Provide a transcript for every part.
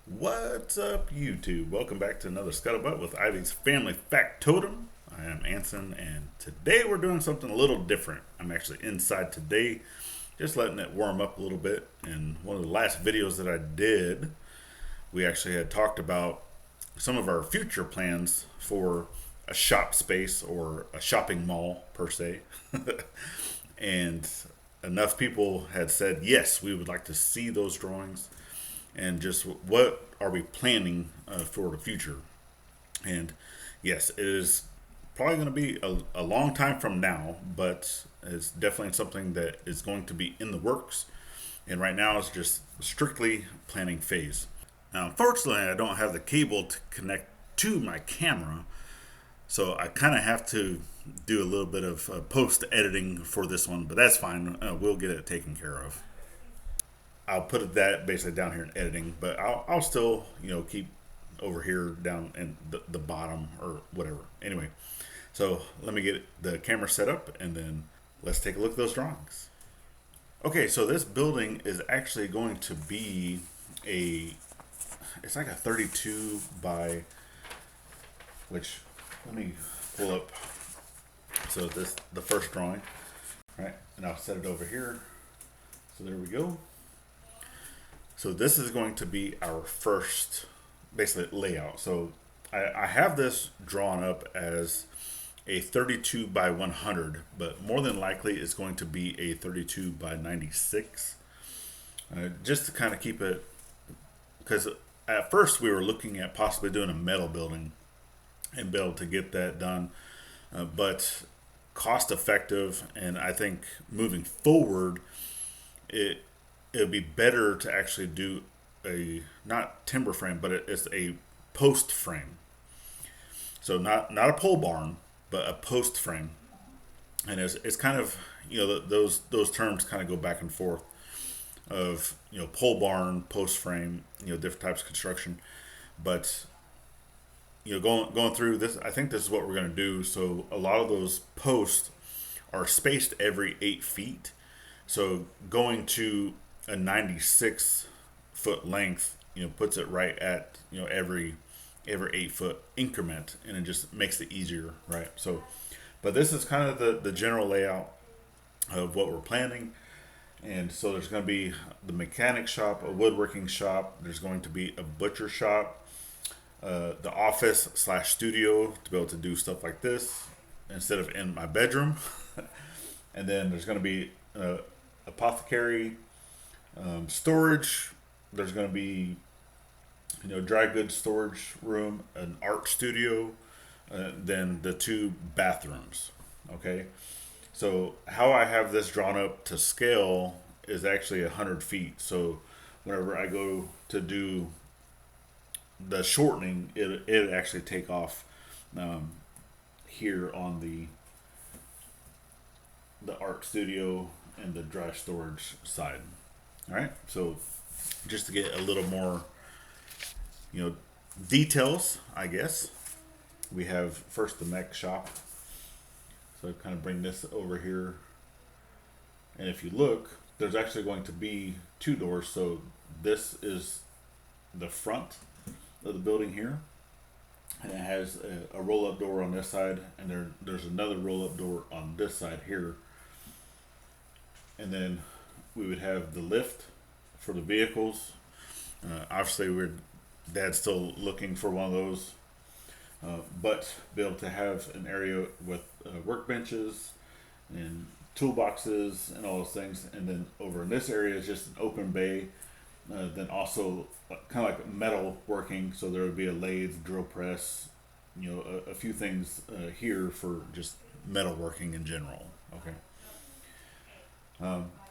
What's up, YouTube? Welcome back to another Scuttlebutt with Ivy's Family Factotum. I am Anson, and today we're doing something a little different. I'm actually inside today, just letting it warm up a little bit. In one of the last videos that I did, we actually had talked about some of our future plans for a shop space or a shopping mall, per se. And enough people had said, yes, we would like to see those drawings and just what are we planning for the future. And yes, it is probably going to be a long time from now, but it's definitely something that is going to be in the works. And right now it's just strictly planning phase. Now, unfortunately, I don't have the cable to connect to my camera, so I kind of have to do a little bit of post editing for this one, but that's fine. We'll get it taken care of. I'll put that basically down here in editing, but I'll still, keep over here down in the bottom or whatever. Anyway, so let me get the camera set up and then let's take a look at those drawings. Okay, so this building is actually going to be it's like a 32 by, which, let me pull up. So the first drawing, right? And I'll set it over here. So there we go. So this is going to be our first, basically, layout. So I have this drawn up as a 32 by 100, but more than likely it's going to be a 32 by 96. Just to kind of keep it, because at first we were looking at possibly doing a metal building and be able to get that done. But cost effective, and I think moving forward, it would be better to actually do a not timber frame, but it's a post frame. So not a pole barn, but a post frame. And it's kind of, those terms kind of go back and forth of, pole barn, post frame, different types of construction. But going through this, I think this is what we're going to do. So a lot of those posts are spaced every 8 feet. So going to a 96-foot length, puts it right at, every 8-foot increment, and it just makes it easier, right? So, but this is kind of the general layout of what we're planning. And so there's going to be the mechanic shop, a woodworking shop. There's going to be a butcher shop, the office / studio to be able to do stuff like this instead of in my bedroom. And then there's going to be apothecary, storage. There's going to be, dry goods storage room, an art studio, then the 2 bathrooms. Okay. So how I have this drawn up to scale is actually 100 feet. So whenever I go to do the shortening, it actually take off here on the art studio and the dry storage side. All right. So just to get a little more, details, I guess, we have first the mech shop. So kind of bring this over here. And if you look, there's actually going to be 2 doors. So this is the front of the building here. And it has a roll-up door on this side. And there's another roll-up door on this side here. And then we would have the lift for the vehicles. Obviously, Dad's still looking for one of those. But be able to have an area with workbenches and toolboxes and all those things. And then over in this area is just an open bay. Then also kind of like metal working. So there would be a lathe, drill press, a few things here for just metal working in general. Okay.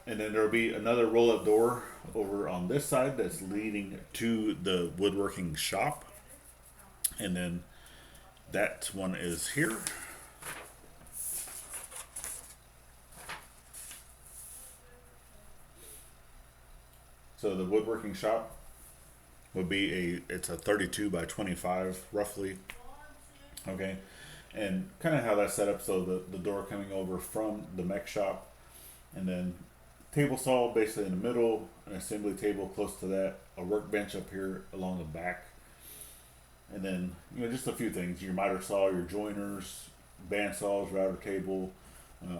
And then there'll be another roll-up door over on this side that's leading to the woodworking shop. And then that one is here. So the woodworking shop would be it's a 32 by 25 roughly. Okay. And kind of how that's set up. So the door coming over from the mech shop, and then table saw basically in the middle, an assembly table close to that, a workbench up here along the back, and then just a few things: your miter saw, your joiners, bandsaws, router table,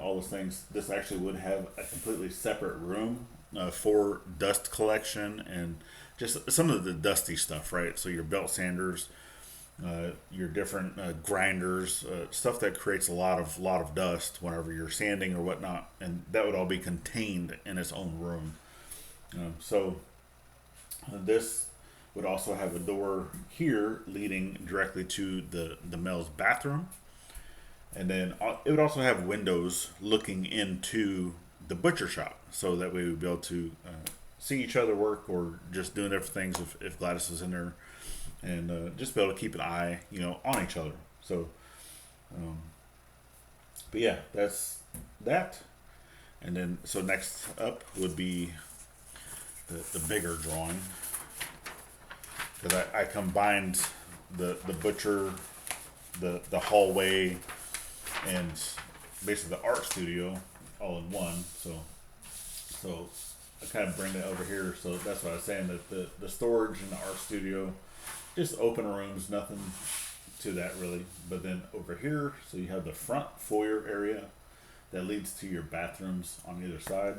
all those things. This actually would have a completely separate room for dust collection and just some of the dusty stuff, right? So your belt sanders, your different grinders, stuff that creates a lot of dust whenever you're sanding or whatnot, and that would all be contained in its own room. So this would also have a door here leading directly to the male's bathroom, and then it would also have windows looking into the butcher shop, so that way we would be able to see each other work or just doing different things if Gladys is in there, and just be able to keep an eye, on each other. So, but yeah, that's that. And then, so next up would be the bigger drawing, because I combined the butcher, the hallway, and basically the art studio all in one. So I kind of bring that over here. So that's what I was saying, that the storage and the art studio, just open rooms, nothing to that really. But then over here, so you have the front foyer area that leads to your bathrooms on either side.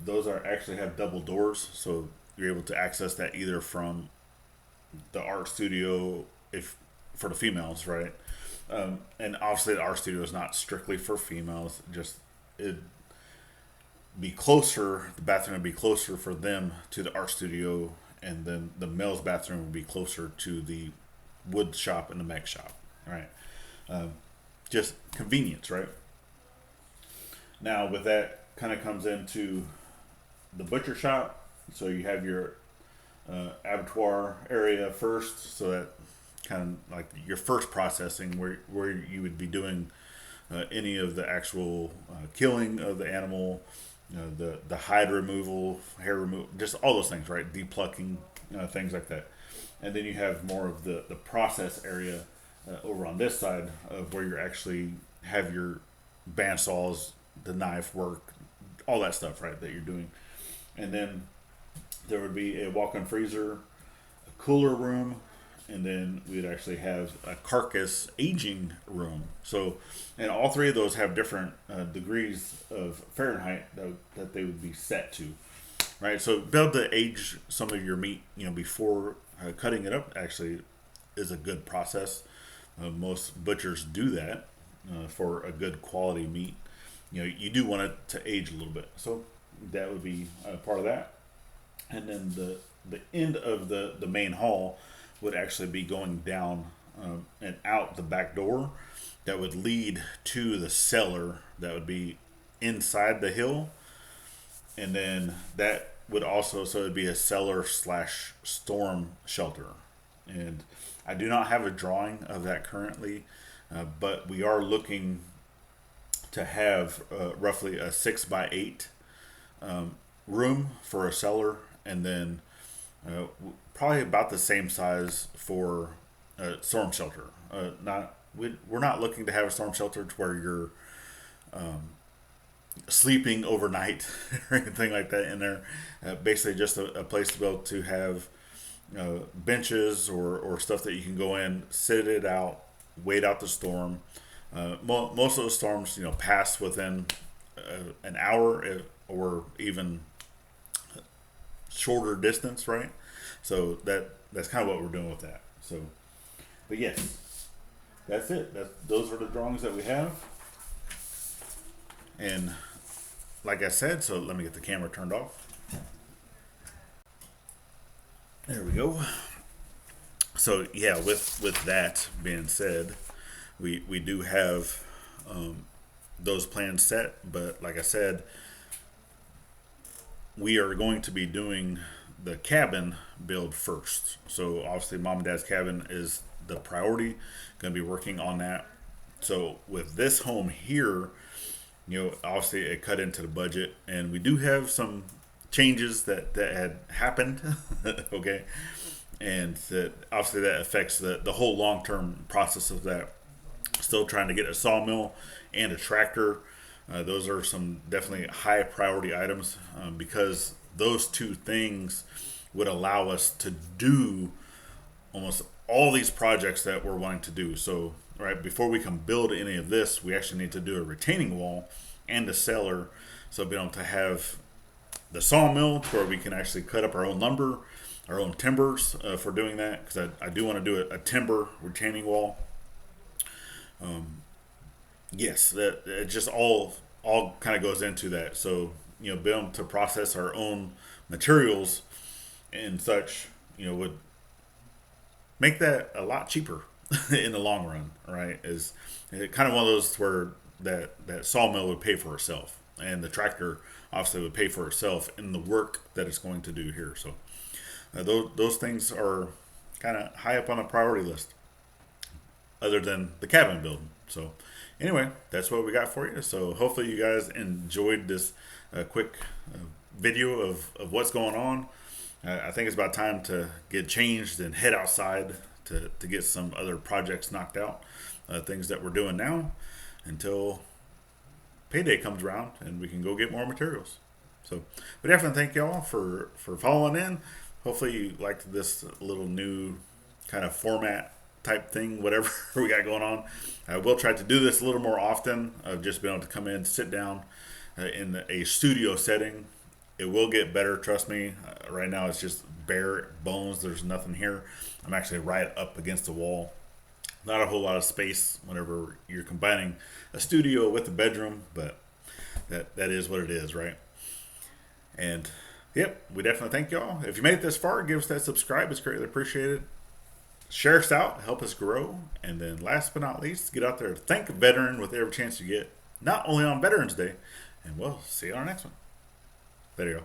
Those actually have double doors, so you're able to access that either from the art studio, if for the females, right? And obviously the art studio is not strictly for females, just it'd be closer, the bathroom would be closer for them to the art studio, and then the male's bathroom would be closer to the wood shop and the mech shop, right? Just convenience, right? Now with that kind of comes into the butcher shop. So you have your abattoir area first, so that kind of like your first processing where you would be doing any of the actual killing of the animal, the hide removal, hair removal, just all those things, right? Depulking, things like that. And then you have more of the process area over on this side of where you actually have your bandsaws, the knife work, all that stuff, right, that you're doing. And then there would be a walk-in freezer, a cooler room, and then we'd actually have a carcass aging room. So, and all three of those have different degrees of Fahrenheit that they would be set to, right? So, be able to age some of your meat, before cutting it up, actually is a good process. Most butchers do that for a good quality meat. You do want it to age a little bit, so that would be part of that. And then the end of the main hall would actually be going down and out the back door that would lead to the cellar that would be inside the hill. And then that would also, so it'd be a cellar / storm shelter. And I do not have a drawing of that currently, but we are looking to have roughly a 6x8 room for a cellar, and then probably about the same size for a storm shelter. We're not looking to have a storm shelter to where you're sleeping overnight or anything like that in there. Basically, just a place to be able to have benches or stuff that you can go in, sit it out, wait out the storm. Most of those storms, pass within an hour or even shorter distance, right? So that's kind of what we're doing with that. So, but yes, that's it. Those are the drawings that we have. And like I said, so let me get the camera turned off. There we go. So yeah, with that being said, we do have those plans set, but like I said, we are going to be doing the cabin build first. So obviously mom and dad's cabin is the priority, going to be working on that. So with this home here, obviously it cut into the budget, and we do have some changes that had happened. Okay. And that obviously that affects the whole long-term process of that. Still trying to get a sawmill and a tractor. Those are some definitely high priority items, because those two things would allow us to do almost all these projects that we're wanting to do. So, right before we can build any of this, we actually need to do a retaining wall and a cellar. So, being able to have the sawmill to where we can actually cut up our own lumber, our own timbers for doing that, because I do want to do a timber retaining wall. Yes, that it just all kind of goes into that. So, being able to process our own materials and such, would make that a lot cheaper in the long run, right? Is it kind of one of those where that sawmill would pay for itself, and the tractor obviously would pay for itself in the work that it's going to do here. So those things are kind of high up on the priority list, other than the cabin building. So anyway, that's what we got for you. So hopefully you guys enjoyed this quick video of what's going on. I think it's about time to get changed and head outside to get some other projects knocked out. Things that we're doing now until payday comes around and we can go get more materials. So, but definitely thank y'all for following in. Hopefully you liked this little new kind of format type thing, whatever we got going on. I will try to do this a little more often. I've just been able to come in, sit down in a studio setting. It will get better, trust me. Right now it's just bare bones. There's nothing here. I'm actually right up against the wall. Not a whole lot of space whenever you're combining a studio with a bedroom, but that is what it is, right? And yep, we definitely thank y'all. If you made it this far, give us that subscribe. It's greatly appreciated. Share us out, help us grow. And then last but not least, get out there, thank a veteran with every chance you get, not only on Veterans Day. And we'll see you on our next one. There you go.